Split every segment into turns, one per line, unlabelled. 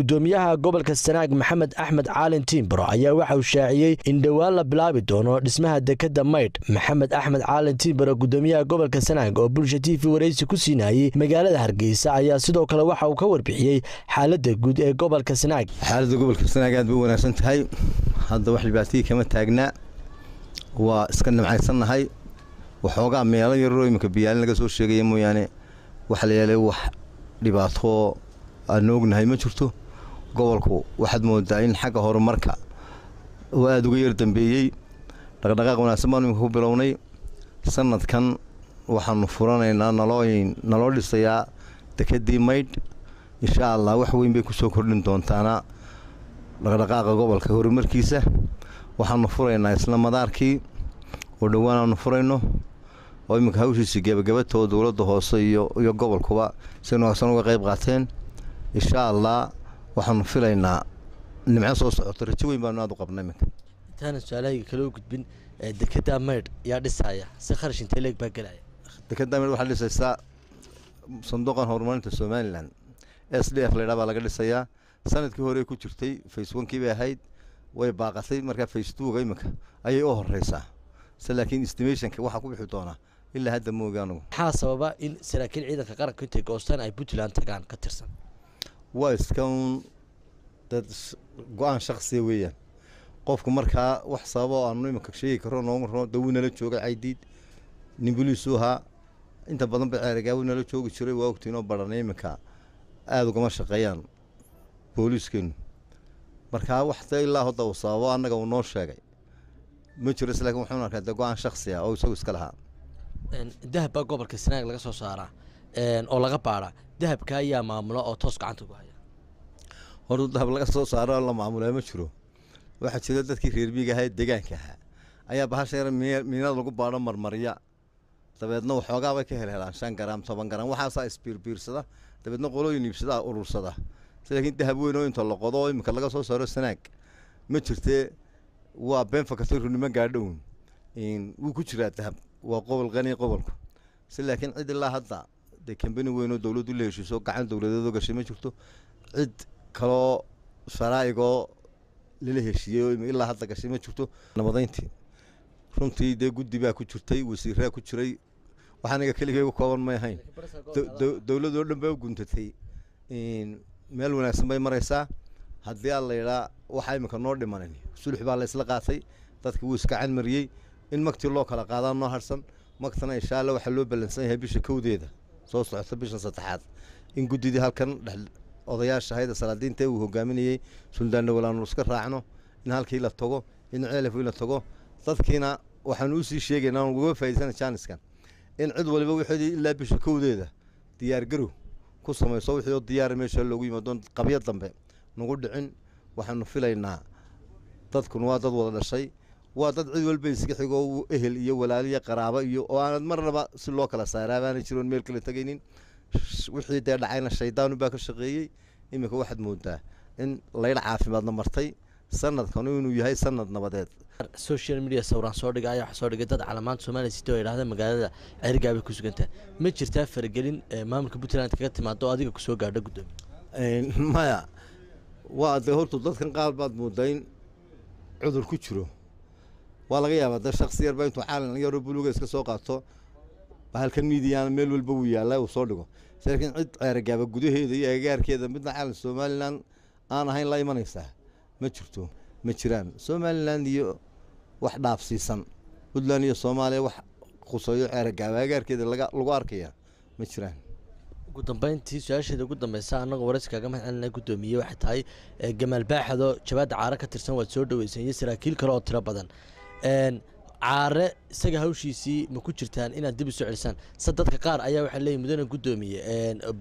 gudoomiyaha gobolka Sanaag Maxamed Axmed Caalin Timbro ayaa waxa uu shaaciyay in dhawaan la bilaabi doono dhismaha dekada Maydh. Maxamed Axmed Caalin Timbro gudoomiyaha gobolka Sanaag oo Bulsha TV wareysi ku siinayay magaalada Hargeysa ayaa sidoo kale waxa uu ka warbixiyay xaaladda guud ee gobolka Sanaag.
xaaladda gobolka Sanaag aad bay wanaagsan tahay, hadda wax dhibaato kama taagna, waa iska nimcaysanahay. waxoogaa meelo yar oo imika biyaalin laga soo sheegay mooyaane wax la yeelay wax dhibaato aan ognahay ma jirto. gobolku waxaad moodaa in xagga horumarka oo aad uga yar dambeeyay dhaqdhaqaaq wanaagsan baan ku bilownay. sanadkan waxaanu furanaynaa naloo dhisayaa dekadii Maydh. insha Allah wax weyn bay ku soo kordhin doontaana dhaqdhaqaaqa gobolka horumarkiisa. waxaanu furaynaa isla madaarkii oo dhawaan aanu furayno oo imika hawshiisa gabagabatoo dawladda hoose iyo gobolkuba si wanaagsan uga qayb qaateen. insha Allah waxaanu filaynaa nimco soo socota, rajo weyn baanu aad u qabnay iminka.
intaan su'aalaha kale u gudbin dekada Maydh yaa dhisaya si kharash intee leeg baa galaya.
dekada Maydh waxaa dhisaysaa sanduuqa horumarinta Somaliland SDF la yiraahdo laga dhisayaa. sanadkii hore ku jirtay phase 1 kii bay ahayd, way baaqatay marka phase 2 ga iminka ayay u horeysaa. laakiin estimationka waxa ku bixi doona ilaa hadda ma ogaano.
maxaa sababa in saraakiil ciidanka qaranka intay goostaan ay Puntland tagaan ka tirsan?
waa iskoon dad go'aan shakhsi weeyaan. qofku markaa wax sababo aanu iminka sheegi karo nooma dawina la jooga Caydiid nin booliisuha inta badan baceerigaawina la joogi jiray. waa ogtiinoo baranay iminka aad uga shaqeeyaan booliiskeenu. markaa wax ilaa hadda uu sababo annaga uu noo sheegay ma jiro, laakiin wuxuu arkaa go'aan shakhsi ah oo isagu iska lahaa.
dahab baa gobolka Sanaag laga soo saaraa oo laga baara. dahabka ayaa maamulo oo toos gacanta ku haya.
horta dahab laga soo saaro la maamulo ma jiro. waxa jira dadkii reer miyiga ahaa deegaanka ayaa bahasha yar miinada lagu baaro marmariya, dabeedna waxoogaa bay ka helaan 5 gram 7 gram waxaasa isbiirbiirsada, dabeedna qolooyin iibsada urursada. laakiin dahab weyn oo inta la qodo imika laga soo saaro Sanaag ma jirtee. waa been fakatay runimo gaadhown wuu ku jiraa dahab. waa qobol qani qobolku. laakiin cid ilaa hadda de company weyn oo dawladdu leeshiso gacan dawladeed gashay ma jirto. cid kale sharaa'igo lila heshiiyay ilaa hadda gashay ma jirto. nabadayntii runtii de guddi baa ku jirtay, wasiirra ku jiray. waxaanaga kaliya ugu kooban ma ahayn. dawladdu oo dhan bay u guntatay meel wanaagsan bay maraysaa. haddii aan la yidhaa waxa imika noo dhimanin sulux baa la isla qaatay, dadkii wuu iska can mariyey in magtii loo kala qaadaan noo harsan. magtana insha Allah waxaa loo balansan yahay bisha 1 soo socota bisha 3 in guddidii halkan odayaasha hay'adda salaadiinta uu hogaaminayay suldaanna walaanu iska raacno in halkii la tago in ceelaf la tago. dadkiina waxaan u sii sheegaynaa uga faa'iideysan chance-kan in cid waliba wixii ilaa bisha 1 diyaar garow ku samayso wixii diyaar meesha loogu yimaado qabyad dambe nagu dhicin. waxaanu filaynaa dadkuna waa dad wada dhashay, waa dad cid walba iska xigo ehel iyo walaaliya qaraabo iyo oo aan marnaba si loo kala saaraabaan jiroon meel kale tagaynin. wixii de dhacayna shaydaan baa ka shaqeeyay. imika waxaad moodaa in layla caafimaadna martay sanadkan inuu yahay sanad nabadeed.
social media sawiraan soo dhigay ayaa soo dhigay dad calaamad Soomaaliya sidoo ay yiraahdeen magaalada Cergaab ay ku sugantaa. ma jirtaa faragelin maamulka Puntland kaga timaado adiga ku soo gaadhay gudoomiye?
maya waa de horta dadkan qaar baad moodaa in cudur ku jiro. waa laga yaabaa dad shakhsi yar baa intuu caalan yar oo buluga iska soo qaato bahalkan miidiyaana meel walba uu yaalaa uu soo dhigo. laakiin cid Cergaab gudaheeda iyo agagaarkeeda midna caalan Somaliland aan ahayn la imanaysa ma jirto. ma jiraan Somaliland iyo wax dhaafsiisan Puntland iyo Soomaaliya wax qusayo Cergaab agagaarkeeda lagu arkaya ma jiraan.
ugu dambeyntii su'aasheeda ugu dambaysa anaga waraysiga ma xilna gudoomiye waxa tahay Gamal Baaxado Jabaad Caara ka tirsan waad soo dhaweysay saraakiil kale oo tiro badan. caare isaga hawshiisii ma ku jirtaan inaad dib u soo celisaan? dadka qaar ayaa waxa leeyahay mudane gudoomiye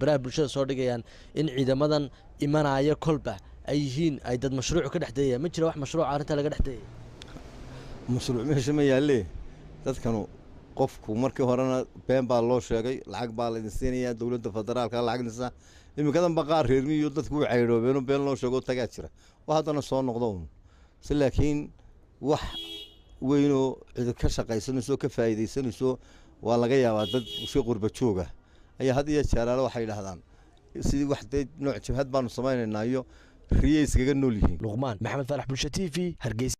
baraha bulshada soo dhigayaan in ciidamadan imanaya kolba ay yihiin ay dad mashruuc ka dhaxdeeyay. ma jira wax mashruuc arinta laga dhaxdeeyay?
mashruuc meesha ma yaalee. dadkanu qofku markii horena been baa loo sheegay, lacag baa la idin siinayaa dawladda federaalka lacagniisa. imikadan baqaar reer miyiga dadku way caydhoobeen been loo sheego tagaa jira oo haddana soo noqdo. laakiin wax weynoo cid ka shaqaysanayso ka faa'iideysanayso waa laga yaabaa dad si qurba jooga ayaa had iyo jeer waxay yiraahdaan sidii wax nooc jabhad baanu samaynaynaa iyo riyay iskaga nool yihiin.
luqmaan maxamed faarax bulsho TV hargeysa.